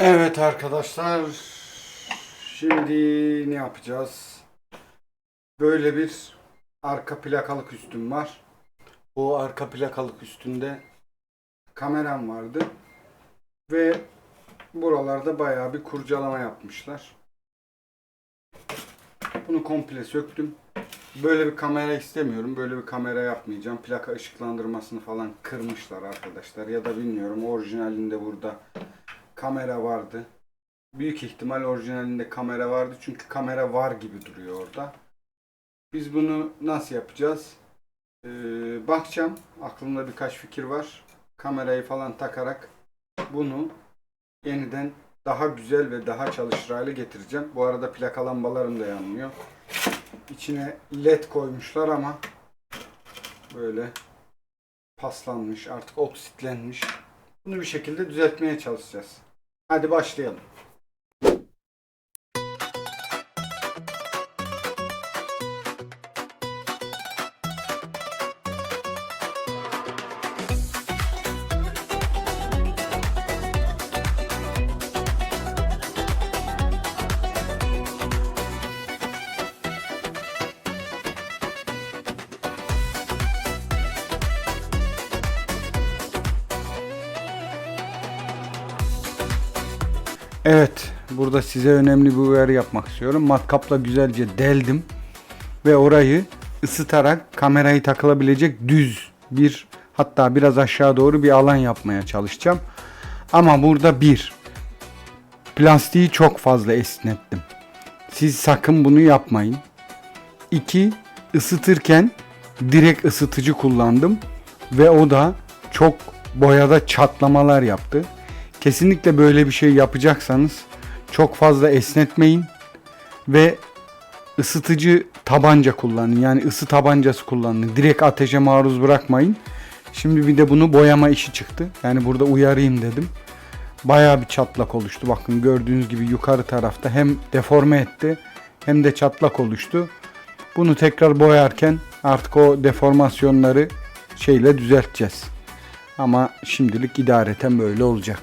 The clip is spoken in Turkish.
Evet arkadaşlar, şimdi ne yapacağız? Böyle bir arka plakalık üstüm var. Bu arka plakalık üstünde kameram vardı ve buralarda bayağı bir kurcalama yapmışlar. Bunu komple söktüm. Böyle bir kamera istemiyorum. Böyle bir kamera yapmayacağım. Plaka ışıklandırmasını falan kırmışlar arkadaşlar. Ya da bilmiyorum, orijinalinde burada kamera vardı. Büyük ihtimal orijinalinde kamera vardı. Çünkü kamera var gibi duruyor orada. Biz bunu nasıl yapacağız? Bakacağım. Aklımda birkaç fikir var. Kamerayı falan takarak bunu yeniden daha güzel ve daha çalışır hale getireceğim. Bu arada plaka lambalarım da yanmıyor. İçine led koymuşlar ama böyle paslanmış, artık oksitlenmiş. Bunu bir şekilde düzeltmeye çalışacağız. Hadi başlayalım. Evet, burada size önemli bir uyarı yapmak istiyorum. Matkapla güzelce deldim ve orayı ısıtarak kamerayı takılabilecek düz bir, hatta biraz aşağı doğru bir alan yapmaya çalışacağım. Ama burada plastiği çok fazla esnettim. Siz sakın bunu yapmayın. 2, ısıtırken direkt ısıtıcı kullandım ve o da çok boyada çatlamalar yaptı. Kesinlikle böyle bir şey yapacaksanız çok fazla esnetmeyin ve ısıtıcı tabanca kullanın. Yani ısı tabancası kullanın. Direkt ateşe maruz bırakmayın. Şimdi bir de bunu boyama işi çıktı. Yani burada uyarayım dedim. Bayağı bir çatlak oluştu. Bakın gördüğünüz gibi yukarı tarafta hem deforme etti hem de çatlak oluştu. Bunu tekrar boyarken artık o deformasyonları düzelteceğiz. Ama şimdilik idareten böyle olacak.